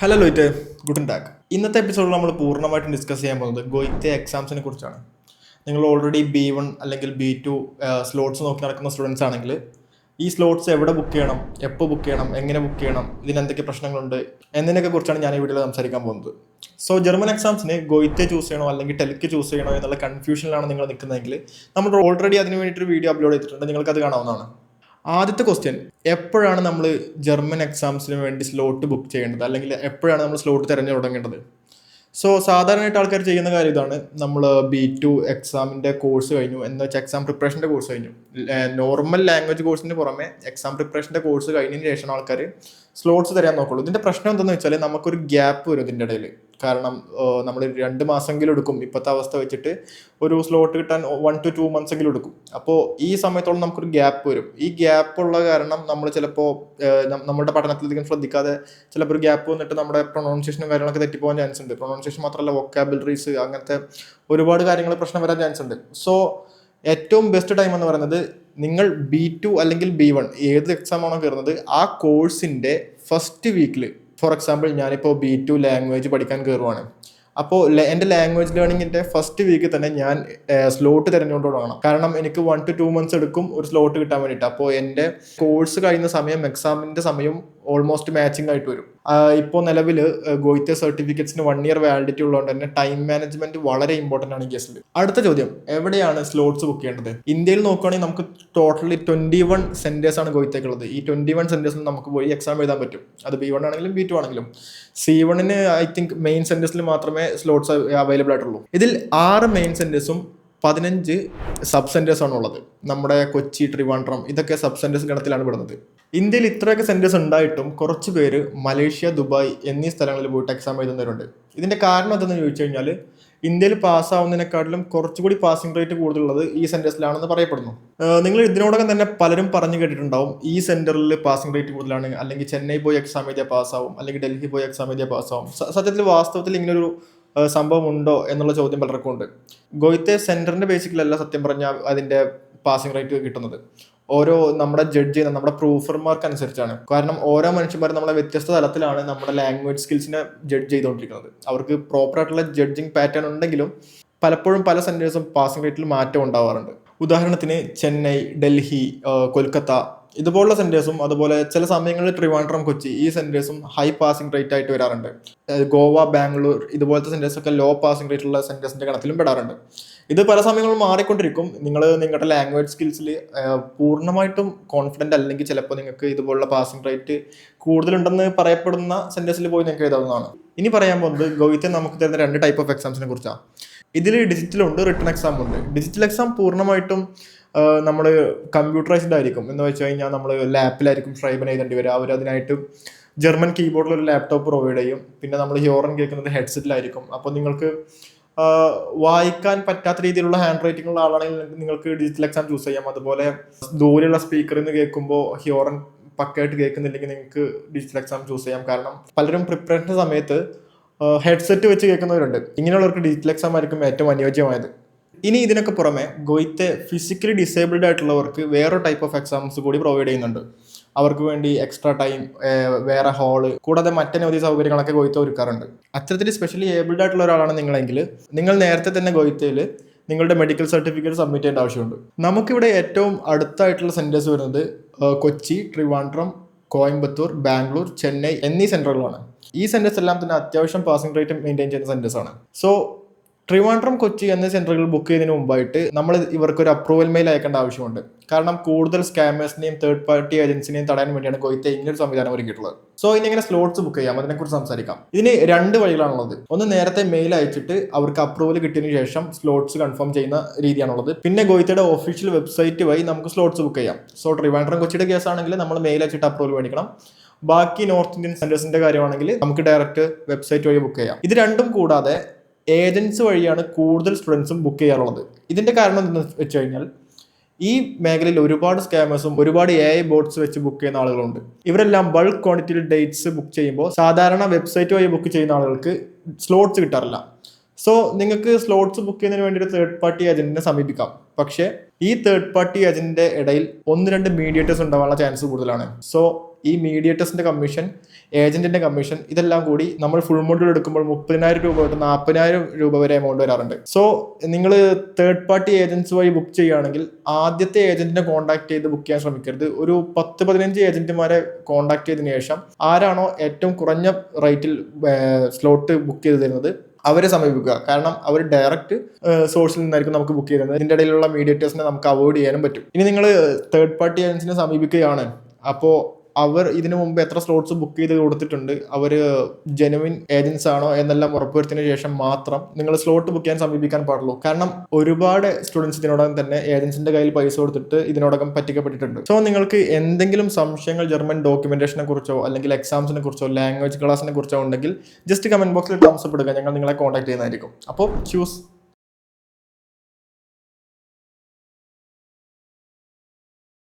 Hello ലോയിറ്റ്, ഗുഡൻ tag. ഇന്നത്തെ എപ്പിസോഡിൽ നമ്മൾ പൂർണ്ണമായിട്ടും ഡിസ്കസ് ചെയ്യാൻ പോകുന്നത് ഗോയിത്തെ എക്സാംസിനെ കുറിച്ചാണ്. നിങ്ങൾ ഓൾറെഡി B1 അല്ലെങ്കിൽ B2 സ്ലോട്ട്സ് നോക്കി നടക്കുന്ന സ്റ്റുഡൻസ് ആണെങ്കിൽ ഈ സ്ലോട്ട്സ് എവിടെ ബുക്ക് ചെയ്യണം, എപ്പോൾ ബുക്ക് ചെയ്യണം, എങ്ങനെ ബുക്ക് ചെയ്യണം, ഇതിന് എന്തൊക്കെ പ്രശ്നങ്ങളുണ്ട് എന്നതിനൊക്കെ കുറിച്ചാണ് ഞാൻ ഈ വീഡിയോയിൽ സംസാരിക്കാൻ പോകുന്നത്. സോ ജർമ്മൻ എക്സാംസിന് ഗോയിത്തെ ചൂസ് ചെയ്യണോ അല്ലെങ്കിൽ ടെൽക്ക് ചൂസ് ചെയ്യണോ എന്നുള്ള കൺഫ്യൂഷനിലാണ് നിങ്ങൾ നിൽക്കുന്നതെങ്കിൽ നമ്മൾ ഓൾറെഡി അതിന് വേണ്ടിയിട്ടൊരു വീഡിയോ അപ്ലോഡ് ചെയ്തിട്ടുണ്ട്, നിങ്ങൾക്കത് കാണാവുന്നതാണ്. ആദ്യത്തെ ക്വസ്റ്റ്യൻ, എപ്പോഴാണ് നമ്മൾ ജർമ്മൻ എക്സാംസിന് വേണ്ടി സ്ലോട്ട് ബുക്ക് ചെയ്യേണ്ടത് അല്ലെങ്കിൽ എപ്പോഴാണ് നമ്മൾ സ്ലോട്ട് തിരഞ്ഞു തുടങ്ങേണ്ടത്? സോ സാധാരണയായിട്ട് ആൾക്കാർ ചെയ്യുന്ന കാര്യം ഇതാണ്. നമ്മൾ B2 എക്സാമിൻ്റെ കോഴ്സ് കഴിഞ്ഞു എന്ന് വെച്ചാൽ എക്സാം പ്രിപ്പറേഷൻ്റെ കോഴ്സ് കഴിഞ്ഞു. നോർമൽ ലാംഗ്വേജ് കോഴ്സിന് പുറമെ എക്സാം പ്രിപ്പറേഷൻ്റെ കോഴ്സ് കഴിഞ്ഞതിന് ശേഷം ആൾക്കാർ സ്ലോട്ട്സ് തരാൻ നോക്കുള്ളൂ. ഇതിൻ്റെ പ്രശ്നം എന്താണെന്ന് വെച്ചാൽ നമുക്കൊരു ഗ്യാപ്പ് വരും ഇതിൻ്റെ ഇടയിൽ. കാരണം നമ്മൾ 2 മാസമെങ്കിലും എടുക്കും ഇപ്പോഴത്തെ അവസ്ഥ വെച്ചിട്ട് ഒരു സ്ലോട്ട് കിട്ടാൻ 1 to 2 months എങ്കിലും എടുക്കും. അപ്പോൾ ഈ സമയത്തോളം നമുക്കൊരു ഗ്യാപ്പ് വരും. ഈ ഗ്യാപ്പ് ഉള്ള കാരണം നമ്മൾ ചിലപ്പോൾ നമ്മുടെ പഠനത്തിലധികം ശ്രദ്ധിക്കാതെ ചിലപ്പോൾ ഒരു ഗ്യാപ്പ് വന്നിട്ട് നമ്മുടെ പ്രൊണൗൺസിയേഷനും കാര്യങ്ങളൊക്കെ തെറ്റിപ്പോകാൻ ചാൻസ് ഉണ്ട്. പ്രൊണൗൺസിയേഷൻ മാത്രമല്ല, വൊക്കാബുലറീസ് അങ്ങനത്തെ ഒരുപാട് കാര്യങ്ങൾ പ്രശ്നം വരാൻ ചാൻസ് ഉണ്ട്. സോ ഏറ്റവും ബെസ്റ്റ് ടൈം എന്ന് പറയുന്നത് നിങ്ങൾ B2 അല്ലെങ്കിൽ B1 ഏത് എക്സാം ആണോ കയറുന്നത് ആ കോഴ്സിൻ്റെ ഫസ്റ്റ് വീക്കിൽ. ഫോർ എക്സാമ്പിൾ ഞാനിപ്പോൾ B2 ലാംഗ്വേജ് പഠിക്കാൻ കയറുവാണ്. അപ്പോൾ എൻ്റെ ലാംഗ്വേജ് ലേണിങ്ങിൻ്റെ ഫസ്റ്റ് വീക്കിൽ തന്നെ ഞാൻ സ്ലോട്ട് തിരഞ്ഞുകൊണ്ട് തുടങ്ങണം. കാരണം എനിക്ക് 1 to 2 months എടുക്കും ഒരു സ്ലോട്ട് കിട്ടാൻ വേണ്ടിയിട്ട്. അപ്പോൾ എൻ്റെ കോഴ്സ് കഴിയുന്ന സമയം എക്സാമിൻ്റെ സമയം ഓൾമോസ്റ്റ് മാച്ചിങ് ആയിട്ട് വരും. ഇപ്പോൾ നിലവിൽ ഗോയിത്തെ സർട്ടിഫിക്കറ്റ്സിന് 1 year വാലിഡിറ്റി ഉള്ളതുകൊണ്ട് തന്നെ ടൈം മാനേജ്മെന്റ് വളരെ ഇമ്പോർട്ടൻ്റ് ആണ് ഈ കേസിൽ. അടുത്ത ചോദ്യം, എവിടെയാണ് സ്ലോട്ട്സ് ബുക്ക് ചെയ്യേണ്ടത്? ഇന്ത്യയിൽ നോക്കുകയാണെങ്കിൽ നമുക്ക് ടോട്ടലി 21 സെന്റേഴ്സ് ആണ് ഗോയിത്തേക്കുള്ളത്. ഈ 21 സെന്റേഴ്സിൽ നമുക്ക് പോയി എക്സാം എഴുതാൻ പറ്റും. അത് B1 ആണെങ്കിലും B2 ആണെങ്കിലും. C1 ഐ തിങ്ക് മെയിൻ സെന്റേഴ്സിൽ മാത്രമേ സ്ലോട്ട്സ് അവൈലബിൾ ആയിട്ടുള്ളൂ. ഇതിൽ 6 മെയിൻ സെന്റേഴ്സും 15 സബ് സെന്റേഴ്സ് ആണ് ഉള്ളത്. നമ്മുടെ കൊച്ചി, ട്രിവാൻഡ്രം ഇതൊക്കെ സബ് സെന്റേഴ്സ് ഗണത്തിലാണ് പെടുന്നത്. ഇന്ത്യയിൽ ഇത്രയൊക്കെ സെന്റേഴ്സ് ഉണ്ടായിട്ടും കുറച്ച് പേര് മലേഷ്യ, ദുബായ് എന്നീ സ്ഥലങ്ങളിൽ പോയിട്ട് എക്സാം എഴുതുന്നവരുണ്ട്. ഇതിന്റെ കാരണം എന്തെന്ന് ചോദിച്ചു കഴിഞ്ഞാൽ ഇന്ത്യയിൽ പാസ്സാവുന്നതിനെക്കാട്ടിലും കുറച്ചുകൂടി പാസിംഗ് റേറ്റ് കൂടുതലുള്ളത് ഈ സെന്റേഴ്സിലാണെന്ന് പറയപ്പെടുന്നു. നിങ്ങൾ ഇതിനോടകം തന്നെ പലരും പറഞ്ഞു കേട്ടിട്ടുണ്ടാവും ഈ സെന്ററിൽ പാസിംഗ് റേറ്റ് കൂടുതലാണ്, അല്ലെങ്കിൽ ചെന്നൈ പോയി എക്സാം എഴുതിയാൽ പാസ്സാവും, അല്ലെങ്കിൽ ഡൽഹി പോയി എക്സാം എഴുതിയാൽ പാസ്സാവും. സത്യത്തിൽ വാസ്തവത്തിൽ ഇങ്ങനൊരു സംഭവം ഉണ്ടോ എന്നുള്ള ചോദ്യം പലർക്കും ഉണ്ട്. ഗോയിത്തെ സെന്ററിന്റെ ബേസിക്കലല്ല സത്യം പറഞ്ഞാൽ അതിന്റെ പാസിംഗ് റേറ്റ് കിട്ടുന്നത്. ഓരോ നമ്മുടെ ജഡ്ജ് ചെയ്യുന്ന നമ്മുടെ പ്രൂഫർമാർക്ക് അനുസരിച്ചാണ്. കാരണം ഓരോ മനുഷ്യന്മാരും നമ്മളെ വ്യത്യസ്ത തലത്തിലാണ് നമ്മുടെ ലാംഗ്വേജ് സ്കിൽസിനെ ജഡ്ജ് ചെയ്തുകൊണ്ടിരിക്കുന്നത്. അവർക്ക് പ്രോപ്പർ ആയിട്ടുള്ള ജഡ്ജിങ് പാറ്റേൺ ഉണ്ടെങ്കിലും പലപ്പോഴും പല സെന്റേഴ്സും പാസിംഗ് റേറ്റിൽ മാറ്റം ഉണ്ടാവാറുണ്ട്. ഉദാഹരണത്തിന് ചെന്നൈ, ഡൽഹി, കൊൽക്കത്ത ഇതുപോലുള്ള സെന്റേഴ്സും അതുപോലെ ചില സമയങ്ങളിൽ ട്രിവാൻഡ്രം, കൊച്ചി ഈ സെന്റേഴ്സും ഹൈ പാസിംഗ് റേറ്റ് ആയിട്ട് വരാറുണ്ട്. ഗോവ, ബാംഗ്ലൂർ ഇതുപോലത്തെ സെന്റേഴ്സൊക്കെ ലോ പാസിംഗ് റേറ്റ് ഉള്ള സെന്റേഴ്സിന്റെ ഗണത്തിലും പെടാറുണ്ട്. ഇത് പല സമയങ്ങളും മാറിക്കൊണ്ടിരിക്കും. നിങ്ങൾ നിങ്ങളുടെ ലാംഗ്വേജ് സ്കിൽസിൽ പൂർണ്ണമായിട്ടും കോൺഫിഡൻ്റ് അല്ലെങ്കിൽ ചിലപ്പോൾ നിങ്ങൾക്ക് ഇതുപോലുള്ള പാസിംഗ് റേറ്റ് കൂടുതലുണ്ടെന്ന് പറയപ്പെടുന്ന സെന്റേഴ്സിൽ പോയി നിങ്ങൾക്ക് എഴുതാവുന്നതാണ്. ഇനി പറയാൻ പോകുന്നത് ഗോയിത്തെ നമുക്ക് തരുന്ന 2 ടൈപ്പ് ഓഫ് എക്സാംസിനെ കുറിച്ചാണ്. ഇതിൽ ഡിജിറ്റലുണ്ട്, റിട്ടൺ എക്സാം ഉണ്ട്. ഡിജിറ്റൽ എക്സാം പൂർണ്ണമായിട്ടും നമ്മൾ കമ്പ്യൂട്ടറൈസ്ഡ് ആയിരിക്കും. എന്ന് വെച്ച് കഴിഞ്ഞാൽ നമ്മൾ ലാപ്പിലായിരിക്കും സ്ക്രൈബിന് എഴുതേണ്ടി വരിക. അവർ അതിനായിട്ട് ജർമ്മൻ കീബോർഡിൽ ഒരു ലാപ്ടോപ്പ് പ്രൊവൈഡ് ചെയ്യും. പിന്നെ നമ്മൾ ഹിയോറൻ കേൾക്കുന്നത് ഹെഡ്സെറ്റിലായിരിക്കും. അപ്പോൾ നിങ്ങൾക്ക് വായിക്കാൻ പറ്റാത്ത രീതിയിലുള്ള ഹാൻഡ് റൈറ്റിംഗ് ഉള്ള ആളാണെങ്കിൽ നിങ്ങൾക്ക് ഡിജിറ്റൽ എക്സാം ചൂസ് ചെയ്യാം. അതുപോലെ ദൂരെയുള്ള സ്പീക്കറിൽ നിന്ന് കേൾക്കുമ്പോൾ ഹിയോറൻ പക്കയായിട്ട് കേൾക്കുന്നില്ലെങ്കിൽ നിങ്ങൾക്ക് ഡിജിറ്റൽ എക്സാം ചൂസ് ചെയ്യാം. കാരണം പലരും പ്രിപ്പറേഷൻ സമയത്ത് ഹെഡ്സെറ്റ് വെച്ച് കേൾക്കുന്നവരുണ്ട്. ഇങ്ങനെയുള്ളവർക്ക് ഡിജിറ്റൽ എക്സാം ആയിരിക്കും ഏറ്റവും അനുയോജ്യമായത്. ഇനി ഇതിനൊക്കെ പുറമെ ഗോയിത്തെ ഫിസിക്കലി ഡിസേബിൾഡ് ആയിട്ടുള്ളവർക്ക് വേറെ ടൈപ്പ് ഓഫ് എക്സാംസ് കൂടി പ്രൊവൈഡ് ചെയ്യുന്നുണ്ട്. അവർക്ക് വേണ്ടി എക്സ്ട്രാ ടൈം, വേറെ ഹാള്, കൂടാതെ മറ്റനവധി സൗകര്യങ്ങളൊക്കെ ഗോയിത്തെ ഒരുക്കാറുണ്ട്. അത്തരത്തിൽ സ്പെഷ്യലി ഏബിൾഡ് ആയിട്ടുള്ള ഒരാളാണ് നിങ്ങളെങ്കിൽ നിങ്ങൾ നേരത്തെ തന്നെ ഗോയിത്തയിൽ നിങ്ങളുടെ മെഡിക്കൽ സർട്ടിഫിക്കറ്റ് സബ്മിറ്റ് ചെയ്യേണ്ട ആവശ്യമുണ്ട്. നമുക്കിവിടെ ഏറ്റവും അടുത്തായിട്ടുള്ള സെന്റേഴ്സ് വരുന്നത് കൊച്ചി, ട്രിവാൻഡ്രം, കോയമ്പത്തൂർ, ബാംഗ്ലൂർ, ചെന്നൈ എന്നീ സെന്ററുകളാണ്. ഈ സെന്റേഴ്സ് എല്ലാം തന്നെ അത്യാവശ്യം പാസിംഗ് റേറ്റ് മെയിൻറ്റെയിൻ ചെയ്യുന്ന സെന്റേഴ്സാണ്. സോ ട്രിവാൻഡ്രം, കൊച്ചി എന്നീ സെന്ററുകൾ ബുക്ക് ചെയ്യുന്നതിന് മുമ്പായിട്ട് നമ്മൾ ഇവർക്കൊരു അപ്രൂവൽ മെയിൽ അയക്കേണ്ട ആവശ്യമുണ്ട്. കാരണം കൂടുതൽ സ്കാമേഴ്സിനെയും തേർഡ് പാർട്ടി ഏജൻസിനെയും തടയാൻ വേണ്ടിയാണ് ഗോയിത്തെ ഇങ്ങനൊരു സംവിധാനം ഒരുക്കിയിട്ടുള്ളത്. സോ ഇനി എങ്ങനെ സ്ലോട്ട്സ് ബുക്ക് ചെയ്യാം അതിനെക്കുറിച്ച് സംസാരിക്കാം. ഇതിന് 2 വഴികളാണുള്ളത്. ഒന്ന്, നേരത്തെ മെയിൽ അയച്ചിട്ട് അവർക്ക് അപ്രൂവൽ കിട്ടിയതിനു ശേഷം സ്ലോട്ട്സ് കൺഫേം ചെയ്യുന്ന രീതിയാണുള്ളത്. പിന്നെ ഗോയിത്തയുടെ ഒഫീഷ്യൽ വെബ്സൈറ്റ് വഴി നമുക്ക് സ്ലോട്ട്സ് ബുക്ക് ചെയ്യാം. സോ ട്രിവാൻഡ്രം, കൊച്ചിയുടെ കേസാണെങ്കിൽ നമ്മൾ മെയിൽ അയച്ചിട്ട് അപ്രൂവൽ മേടിക്കണം. ബാക്കി നോർത്ത് ഇന്ത്യൻ സെന്റേഴ്സിന്റെ കാര്യമാണെങ്കിൽ നമുക്ക് ഡയറക്റ്റ് വെബ്സൈറ്റ് വഴി ബുക്ക് ചെയ്യാം. ഇത് രണ്ടും കൂടാതെ ഏജൻസ് വഴിയാണ് കൂടുതൽ സ്റ്റുഡൻസും ബുക്ക് ചെയ്യാറുള്ളത്. ഇതിന്റെ കാരണം എന്താണെന്ന് വെച്ച് കഴിഞ്ഞാൽ ഈ മേഖലയിൽ ഒരുപാട് സ്കാമേഴ്സും ഒരുപാട് AI ബോട്ട്സ് വെച്ച് ബുക്ക് ചെയ്യുന്ന ആളുകളുണ്ട്. ഇവരെല്ലാം ബൾക്ക് ക്വാണ്ടിറ്റിയിൽ ഡേറ്റ്സ് ബുക്ക് ചെയ്യുമ്പോൾ സാധാരണ വെബ്സൈറ്റ് വഴി ബുക്ക് ചെയ്യുന്ന ആളുകൾക്ക് സ്ലോട്ട്സ് കിട്ടാറില്ല. സോ നിങ്ങൾക്ക് സ്ലോട്ട്സ് ബുക്ക് ചെയ്യുന്നതിന് വേണ്ടി ഒരു തേർഡ് പാർട്ടി ഏജന്റിനെ സമീപിക്കാം. പക്ഷേ ഈ തേർഡ് പാർട്ടി ഏജന്റിന്റെ ഇടയിൽ 1-2 മീഡിയേറ്റേഴ്സ് ഉണ്ടാവാനുള്ള ചാൻസ് കൂടുതലാണ്. സോ ഈ മീഡിയേറ്റേഴ്സിന്റെ കമ്മീഷൻ, ഏജന്റിന്റെ കമ്മീഷൻ, ഇതെല്ലാം കൂടി നമ്മൾ ഫുൾ മോഡൽ എടുക്കുമ്പോൾ 30,000 രൂപ തൊട്ട് 40,000 രൂപ വരെ എമൗണ്ട് വരാറുണ്ട്. സോ നിങ്ങൾ തേർഡ് പാർട്ടി ഏജൻസ് വഴി ബുക്ക് ചെയ്യുകയാണെങ്കിൽ ആദ്യത്തെ ഏജന്റിനെ കോൺടാക്ട് ചെയ്ത് ബുക്ക് ചെയ്യാൻ ശ്രമിക്കരുത്. ഒരു 10-15 ഏജന്റുമാരെ കോൺടാക്ട് ചെയ്തതിനു ശേഷം ആരാണോ ഏറ്റവും കുറഞ്ഞ റേറ്റിൽ സ്ലോട്ട് ബുക്ക് ചെയ്ത് തരുന്നത് അവരെ സമീപിക്കുക. കാരണം അവർ ഡയറക്റ്റ് സോഴ്സിൽ നിന്നായിരിക്കും നമുക്ക് ബുക്ക് ചെയ്യുന്നത്. ഇതിൻ്റെ ഇടയിലുള്ള മീഡിയേറ്റേഴ്സിനെ നമുക്ക് അവോയ്ഡ് ചെയ്യാനും പറ്റും. ഇനി നിങ്ങൾ തേർഡ് പാർട്ടി ഏജൻസിനെ സമീപിക്കുകയാണ്, അപ്പോൾ അവർ ഇതിനു മുമ്പ് എത്ര സ്ലോട്ട്സ് ബുക്ക് ചെയ്ത് കൊടുത്തിട്ടുണ്ട്, അവർ ജെനുവിൻ ഏജൻസ് ആണോ എന്നെല്ലാം ഉറപ്പുവരുത്തിയതിനു ശേഷം മാത്രം നിങ്ങൾ സ്ലോട്ട് ബുക്ക് ചെയ്യാൻ സമീപിക്കാൻ പാടുള്ളൂ. കാരണം ഒരുപാട് സ്റ്റുഡൻസ് ഇതിനോടകം തന്നെ ഏജൻസിന്റെ കയ്യിൽ പൈസ കൊടുത്തിട്ട് ഇതിനോടകം പറ്റിക്കപ്പെട്ടിട്ടുണ്ട്. സോ നിങ്ങൾക്ക് എന്തെങ്കിലും സംശയങ്ങൾ ജർമ്മൻ ഡോക്യുമെന്റേഷനെ കുറിച്ചോ അല്ലെങ്കിൽ എക്സാംസിനെ കുറിച്ചോ ലാംഗ്വേജ് ക്ലാസിനെ കുറിച്ചോ ഉണ്ടെങ്കിൽ ജസ്റ്റ് കമന്റ് ബോക്സിൽ തംസ് അപ്പ് ഇടുക, ഞങ്ങൾ നിങ്ങളെ കോൺടാക്ട് ചെയ്യുന്നതായിരിക്കും. അപ്പോൾ ചൂസ്